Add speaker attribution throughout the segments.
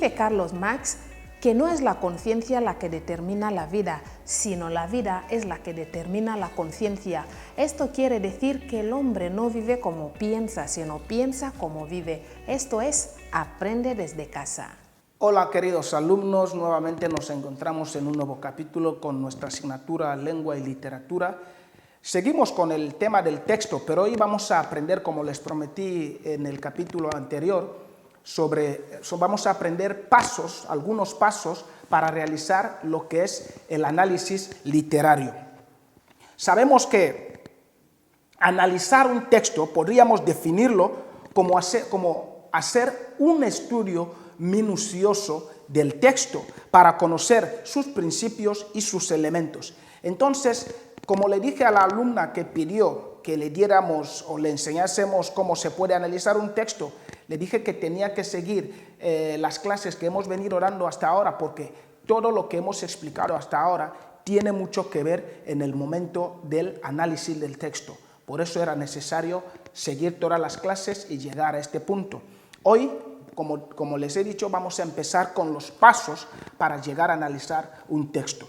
Speaker 1: Dice Carlos Marx que no es la conciencia la que determina la vida, sino la vida es la que determina la conciencia. Esto quiere decir que el hombre no vive como piensa, sino piensa como vive. Esto es, aprende desde casa.
Speaker 2: Hola queridos alumnos, nuevamente nos encontramos en un nuevo capítulo con nuestra asignatura Lengua y Literatura. Seguimos con el tema del texto, pero hoy vamos a aprender, como les prometí en el capítulo anterior, vamos a aprender algunos pasos para realizar lo que es el análisis literario. Sabemos que analizar un texto podríamos definirlo como hacer un estudio minucioso del texto para conocer sus principios y sus elementos. Entonces, como le dije a la alumna que pidió que le diéramos o le enseñásemos cómo se puede analizar un texto, le dije que tenía que seguir las clases que hemos venido dando hasta ahora, porque todo lo que hemos explicado hasta ahora tiene mucho que ver en el momento del análisis del texto. Por eso era necesario seguir todas las clases y llegar a este punto. Hoy, como les he dicho, vamos a empezar con los pasos para llegar a analizar un texto.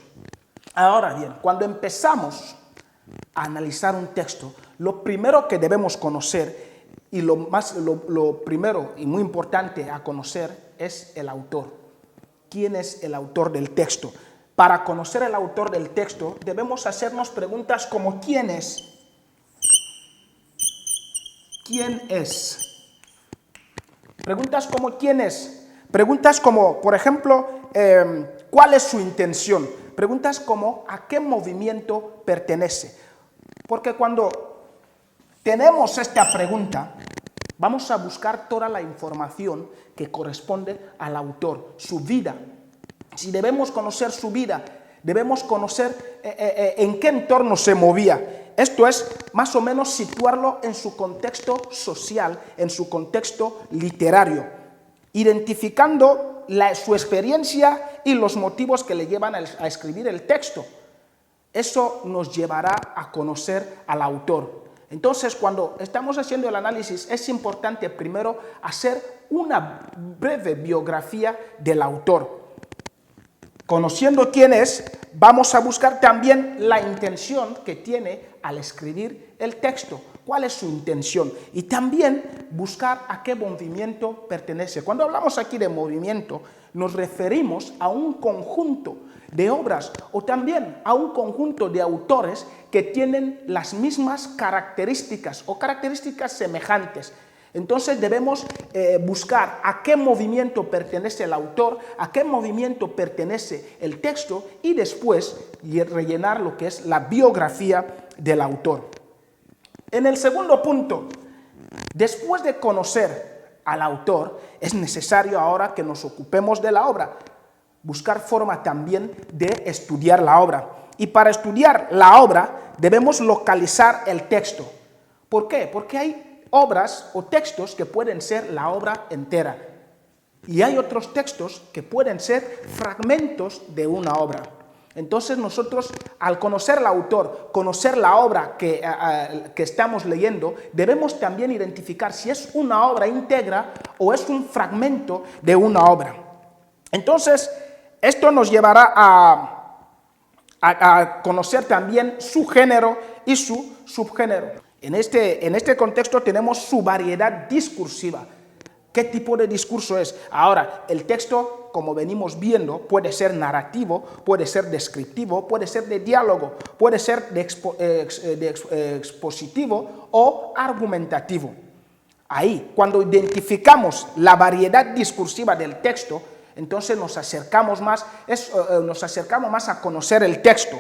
Speaker 2: Ahora bien, cuando empezamos a analizar un texto, lo primero que debemos conocer y lo primero y muy importante a conocer es el autor. ¿Quién es el autor del texto? Para conocer el autor del texto debemos hacernos preguntas como ¿quién es? ¿Quién es? Preguntas como ¿quién es? Preguntas como, por ejemplo, ¿cuál es su intención? Preguntas como ¿a qué movimiento pertenece? Porque cuando tenemos esta pregunta, vamos a buscar toda la información que corresponde al autor, su vida. Si debemos conocer su vida, debemos conocer en qué entorno se movía. Esto es, más o menos, situarlo en su contexto social, en su contexto literario, identificando su experiencia y los motivos que le llevan a escribir el texto. Eso nos llevará a conocer al autor. Entonces, cuando estamos haciendo el análisis, es importante primero hacer una breve biografía del autor. Conociendo quién es, vamos a buscar también la intención que tiene al escribir el texto. ¿Cuál es su intención? Y también buscar a qué movimiento pertenece. Cuando hablamos aquí de movimiento, nos referimos a un conjunto de obras o también a un conjunto de autores que tienen las mismas características o características semejantes. Entonces debemos buscar a qué movimiento pertenece el autor, a qué movimiento pertenece el texto y después rellenar lo que es la biografía del autor. En el segundo punto, después de conocer al autor, es necesario ahora que nos ocupemos de la obra, buscar forma también de estudiar la obra. Y para estudiar la obra debemos localizar el texto. ¿Por qué? Porque hay obras o textos que pueden ser la obra entera y hay otros textos que pueden ser fragmentos de una obra. Entonces nosotros, al conocer al autor, conocer la obra que estamos leyendo, debemos también identificar si es una obra íntegra o es un fragmento de una obra. Entonces, esto nos llevará a conocer también su género y su subgénero. En este contexto tenemos su variedad discursiva. ¿Qué tipo de discurso es? Ahora, el texto, como venimos viendo, puede ser narrativo, puede ser descriptivo, puede ser de diálogo, puede ser de expositivo o argumentativo. Ahí, cuando identificamos la variedad discursiva del texto, entonces nos acercamos más a conocer el texto.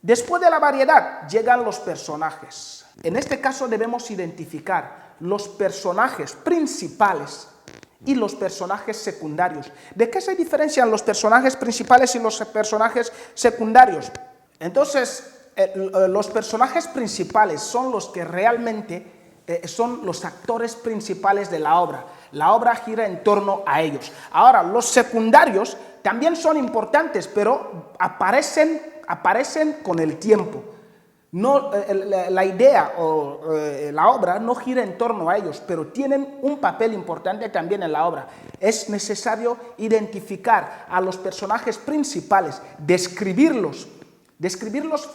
Speaker 2: Después de la variedad llegan los personajes. En este caso debemos identificar los personajes principales y los personajes secundarios. ¿De qué se diferencian los personajes principales y los personajes secundarios? Entonces, los personajes principales son los que realmente son los actores principales de la obra. La obra gira en torno a ellos. Ahora, los secundarios también son importantes, pero aparecen con el tiempo. la idea o la obra no gira en torno a ellos, pero tienen un papel importante también en la obra. Es necesario identificar a los personajes principales, describirlos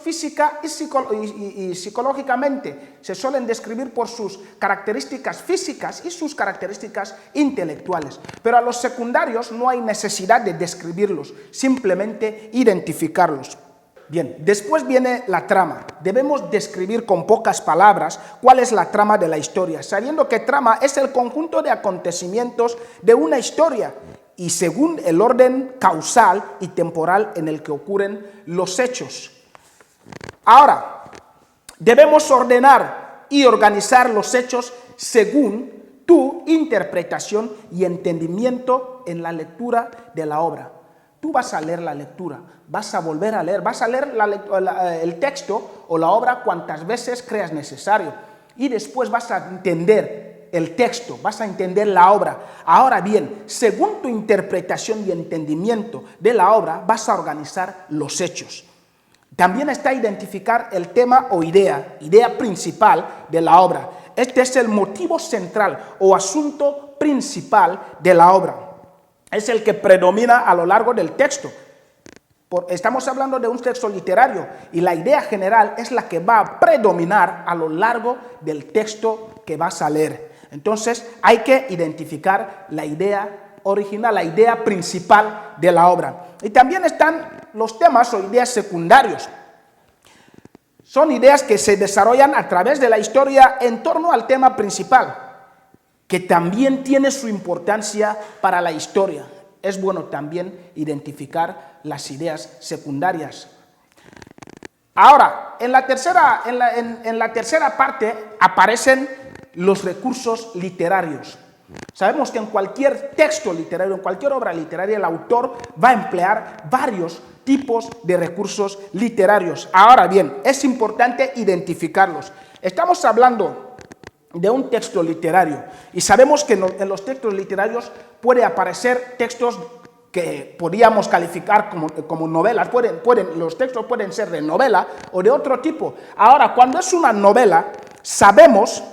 Speaker 2: física y psicológicamente. Se suelen describir por sus características físicas y sus características intelectuales. Pero a los secundarios no hay necesidad de describirlos, simplemente identificarlos. Bien, después viene la trama. Debemos describir con pocas palabras cuál es la trama de la historia, sabiendo que trama es el conjunto de acontecimientos de una historia y según el orden causal y temporal en el que ocurren los hechos. Ahora, debemos ordenar y organizar los hechos según tu interpretación y entendimiento en la lectura de la obra. Tú vas a leer la lectura, vas a volver a leer, vas a leer el texto o la obra cuantas veces creas necesario y después vas a entender el texto, vas a entender la obra. Ahora bien, según tu interpretación y entendimiento de la obra, vas a organizar los hechos. También está identificar el tema o idea principal de la obra. Este es el motivo central o asunto principal de la obra. Es el que predomina a lo largo del texto. Estamos hablando de un texto literario y la idea general es la que va a predominar a lo largo del texto que vas a leer. Entonces hay que identificar la idea original, la idea principal de la obra. Y también están los temas o ideas secundarios. Son ideas que se desarrollan a través de la historia en torno al tema principal, que también tiene su importancia para la historia. Es bueno también identificar las ideas secundarias. Ahora, en la tercera parte aparecen los recursos literarios. Sabemos que en cualquier texto literario, en cualquier obra literaria, el autor va a emplear varios tipos de recursos literarios. Ahora bien, es importante identificarlos. Estamos hablando de un texto literario y sabemos que en los textos literarios puede aparecer textos que podríamos calificar como novelas. Los textos pueden ser de novela o de otro tipo. Ahora, cuando es una novela, sabemos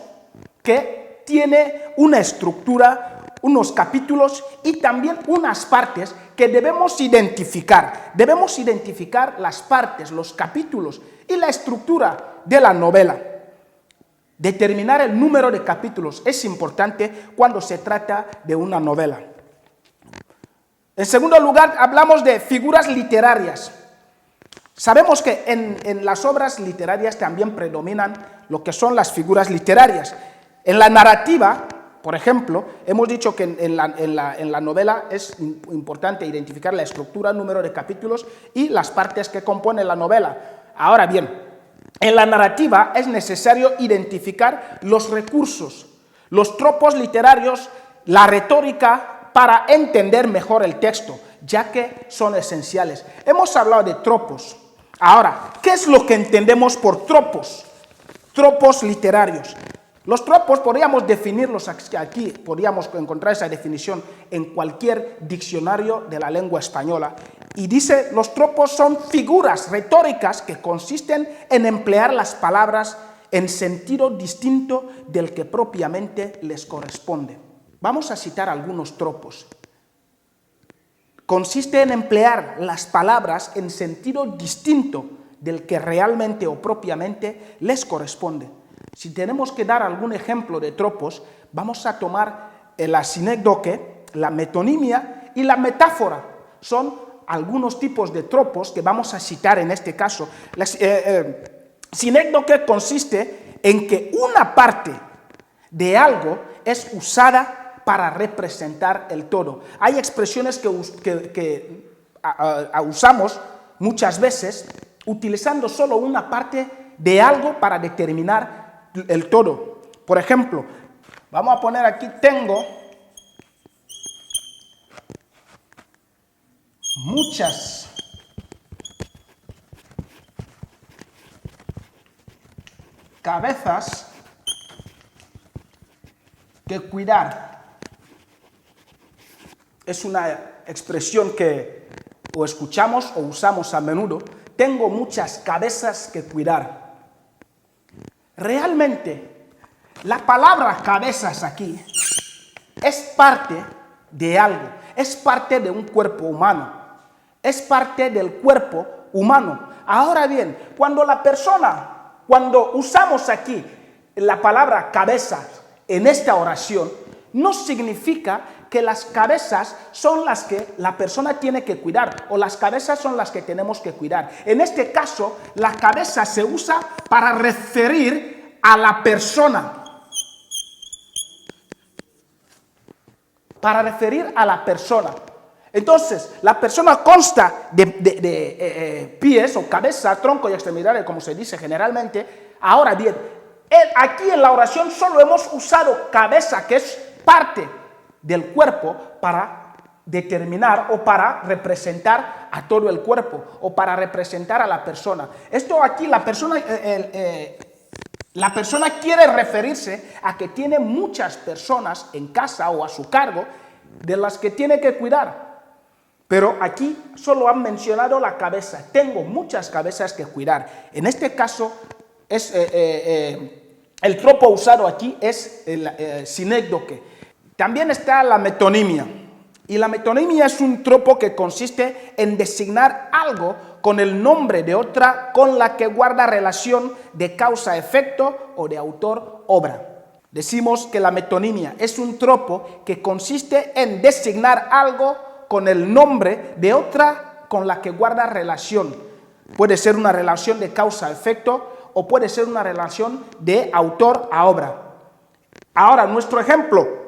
Speaker 2: que tiene una estructura, unos capítulos y también unas partes que debemos identificar. Debemos identificar las partes, los capítulos y la estructura de la novela. Determinar el número de capítulos es importante cuando se trata de una novela. En segundo lugar, hablamos de figuras literarias. Sabemos que en las obras literarias también predominan lo que son las figuras literarias. En la narrativa, por ejemplo, hemos dicho que en la novela es importante identificar la estructura, el número de capítulos y las partes que componen la novela. Ahora bien, en la narrativa es necesario identificar los recursos, los tropos literarios, la retórica para entender mejor el texto, ya que son esenciales. Hemos hablado de tropos. Ahora, ¿qué es lo que entendemos por tropos? Tropos literarios. Los tropos podríamos definirlos aquí, podríamos encontrar esa definición en cualquier diccionario de la lengua española. Y dice, los tropos son figuras retóricas que consisten en emplear las palabras en sentido distinto del que propiamente les corresponde. Vamos a citar algunos tropos. Consiste en emplear las palabras en sentido distinto del que realmente o propiamente les corresponde. Si tenemos que dar algún ejemplo de tropos, vamos a tomar la sinécdoque, la metonimia y la metáfora. Son algunos tipos de tropos que vamos a citar en este caso. La sinécdoque consiste en que una parte de algo es usada para representar el todo. Hay expresiones que usamos muchas veces utilizando solo una parte de algo para determinar el todo. Por ejemplo, vamos a poner aquí, tengo muchas cabezas que cuidar. Es una expresión que o escuchamos o usamos a menudo. Tengo muchas cabezas que cuidar. realmente la palabra cabezas aquí es parte de algo, es parte de un cuerpo humano, es parte del cuerpo humano. Ahora bien, cuando usamos aquí la palabra cabezas en esta oración, no significa que las cabezas son las que la persona tiene que cuidar o las cabezas son las que tenemos que cuidar. En este caso, la cabeza se usa para referir a la persona. Para referir a la persona. Entonces, la persona consta de pies o cabeza, tronco y extremidades, como se dice generalmente. Ahora bien, aquí en la oración solo hemos usado cabeza, que es parte del cuerpo, para determinar o para representar a todo el cuerpo o para representar a la persona. Esto aquí la persona quiere referirse a que tiene muchas personas en casa o a su cargo de las que tiene que cuidar. Pero aquí solo han mencionado la cabeza. Tengo muchas cabezas que cuidar. En este caso, el tropo usado aquí es el sinécdoque. También está la metonimia. Y la metonimia es un tropo que consiste en designar algo con el nombre de otra con la que guarda relación de causa-efecto o de autor-obra. Decimos que la metonimia es un tropo que consiste en designar algo con el nombre de otra con la que guarda relación. Puede ser una relación de causa-efecto o puede ser una relación de autor a obra. Ahora, nuestro ejemplo.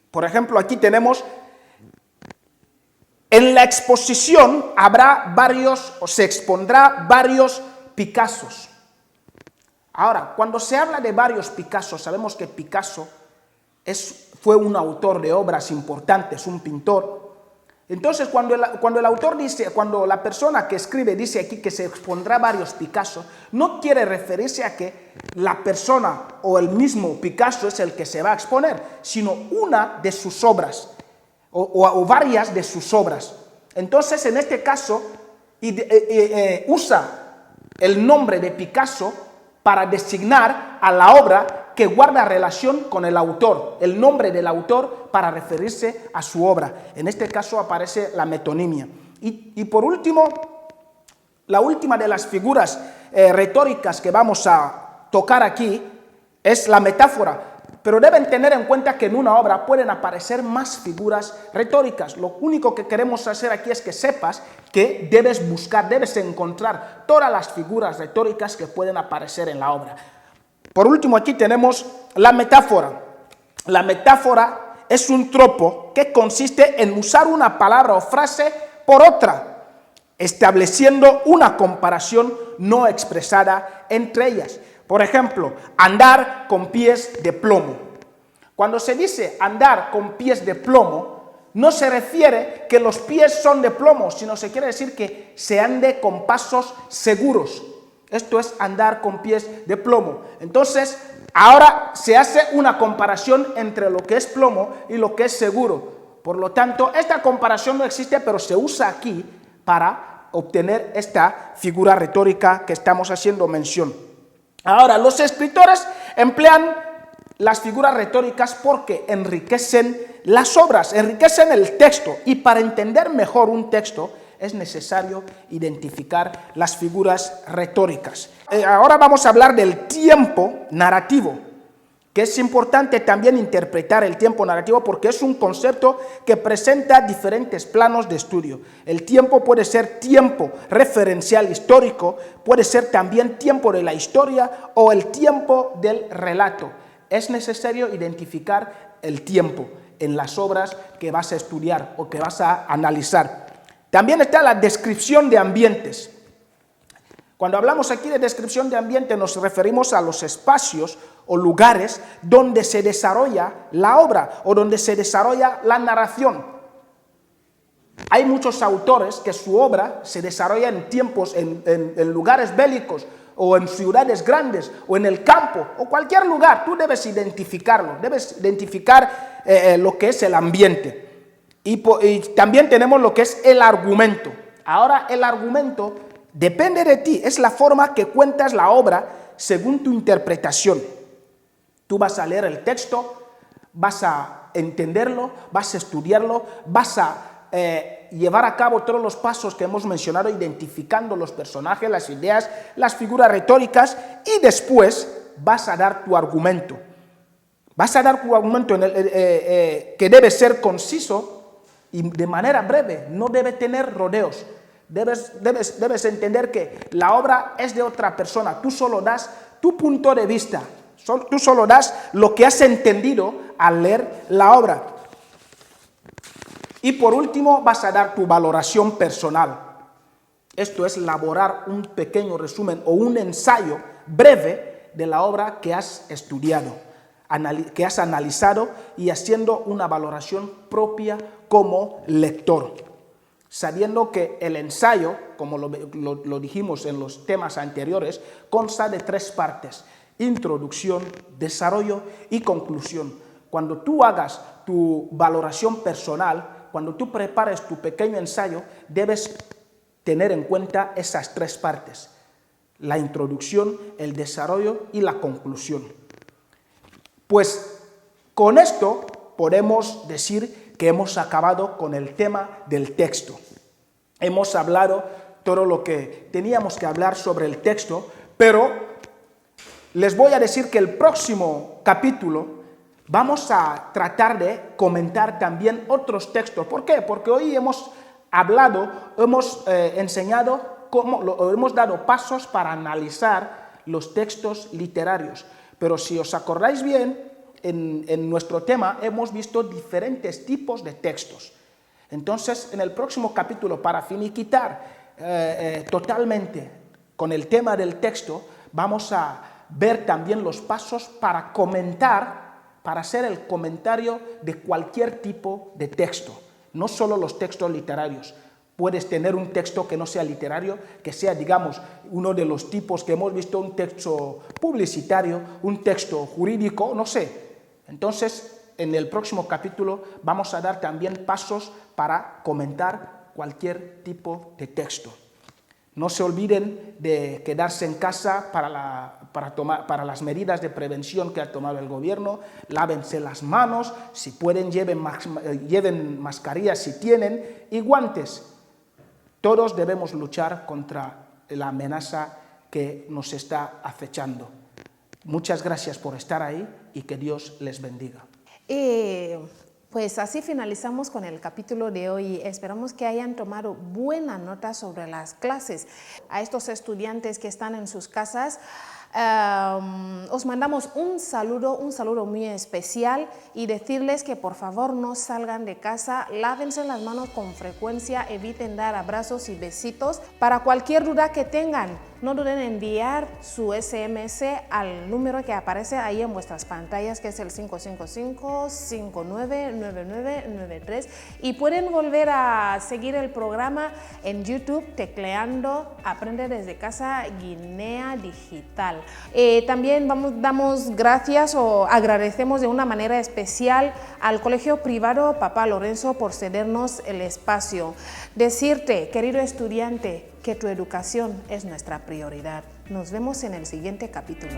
Speaker 2: Por ejemplo, aquí tenemos, en la exposición se expondrá varios Picassos. Ahora, cuando se habla de varios Picassos, sabemos que Picasso fue un autor de obras importantes, un pintor. Entonces, cuando el autor dice, cuando la persona que escribe dice aquí que se expondrá varios Picassos, no quiere referirse a que la persona o el mismo Picasso es el que se va a exponer, sino una de sus obras o varias de sus obras. Entonces, en este caso, usa el nombre de Picasso para designar a la obra que guarda relación con el autor, el nombre del autor para referirse a su obra. En este caso aparece la metonimia. Y por último, la última de las figuras retóricas que vamos a tocar aquí es la metáfora. Pero deben tener en cuenta que en una obra pueden aparecer más figuras retóricas. Lo único que queremos hacer aquí es que sepas que debes buscar, debes encontrar todas las figuras retóricas que pueden aparecer en la obra. Por último, aquí tenemos la metáfora. La metáfora es un tropo que consiste en usar una palabra o frase por otra, estableciendo una comparación no expresada entre ellas. Por ejemplo, andar con pies de plomo. Cuando se dice andar con pies de plomo, no se refiere que los pies son de plomo, sino se quiere decir que se ande con pasos seguros. Esto es andar con pies de plomo. Entonces, ahora se hace una comparación entre lo que es plomo y lo que es seguro. Por lo tanto, esta comparación no existe, pero se usa aquí para obtener esta figura retórica que estamos haciendo mención. Ahora, los escritores emplean las figuras retóricas porque enriquecen las obras, enriquecen el texto, y para entender mejor un texto es necesario identificar las figuras retóricas. Ahora vamos a hablar del tiempo narrativo, que es importante también interpretar el tiempo narrativo porque es un concepto que presenta diferentes planos de estudio. El tiempo puede ser tiempo referencial histórico, puede ser también tiempo de la historia o el tiempo del relato. Es necesario identificar el tiempo en las obras que vas a estudiar o que vas a analizar. También está la descripción de ambientes. Cuando hablamos aquí de descripción de ambiente nos referimos a los espacios o lugares donde se desarrolla la obra o donde se desarrolla la narración. Hay muchos autores que su obra se desarrolla en tiempos, en lugares bélicos o en ciudades grandes o en el campo o cualquier lugar. Tú debes identificarlo, debes identificar lo que es el ambiente. Y también tenemos lo que es el argumento. Ahora el argumento depende de ti, es la forma que cuentas la obra según tu interpretación. Tú vas a leer el texto, vas a entenderlo, vas a estudiarlo, vas a llevar a cabo todos los pasos que hemos mencionado, identificando los personajes, las ideas, las figuras retóricas, y después vas a dar tu argumento. Vas a dar tu argumento que debe ser conciso y de manera breve, no debe tener rodeos. Debes entender que la obra es de otra persona, tú solo das tu punto de vista, tú solo das lo que has entendido al leer la obra. Y por último vas a dar tu valoración personal. Esto es elaborar un pequeño resumen o un ensayo breve de la obra que has estudiado, que has analizado, y haciendo una valoración propia como lector. Sabiendo que el ensayo, como lo dijimos en los temas anteriores, consta de 3 partes: introducción, desarrollo y conclusión. Cuando tú hagas tu valoración personal, cuando tú prepares tu pequeño ensayo, debes tener en cuenta esas 3 partes: la introducción, el desarrollo y la conclusión. Pues con esto podemos decir que hemos acabado con el tema del texto. Hemos hablado todo lo que teníamos que hablar sobre el texto, pero les voy a decir que el próximo capítulo vamos a tratar de comentar también otros textos. ¿Por qué? Porque hoy hemos hablado, hemos enseñado hemos dado pasos para analizar los textos literarios. Pero si os acordáis bien, en nuestro tema hemos visto diferentes tipos de textos. Entonces, en el próximo capítulo, para finiquitar totalmente con el tema del texto, vamos a ver también los pasos para comentar, para hacer el comentario de cualquier tipo de texto, no solo los textos literarios. Puedes tener un texto que no sea literario, que sea, digamos, uno de los tipos que hemos visto, un texto publicitario, un texto jurídico, no sé. Entonces, en el próximo capítulo vamos a dar también pasos para comentar cualquier tipo de texto. No se olviden de quedarse en casa para las medidas de prevención que ha tomado el gobierno. Lávense las manos, si pueden lleven mascarillas si tienen, y guantes. Todos debemos luchar contra la amenaza que nos está acechando. Muchas gracias por estar ahí y que Dios les bendiga.
Speaker 1: Pues así finalizamos con el capítulo de hoy. Esperamos que hayan tomado buena nota sobre las clases. A estos estudiantes que están en sus casas, os mandamos un saludo muy especial, y decirles que por favor no salgan de casa, lávense las manos con frecuencia, eviten dar abrazos y besitos. Para cualquier duda que tengan, no duden en enviar su SMS al número que aparece ahí en vuestras pantallas, que es el 555-599993, y pueden volver a seguir el programa en YouTube tecleando Aprende desde Casa Guinea Digital. También damos gracias o agradecemos de una manera especial al Colegio Privado Papa Lorenzo por cedernos el espacio. Decirte, querido estudiante, que tu educación es nuestra prioridad. Nos vemos en el siguiente capítulo.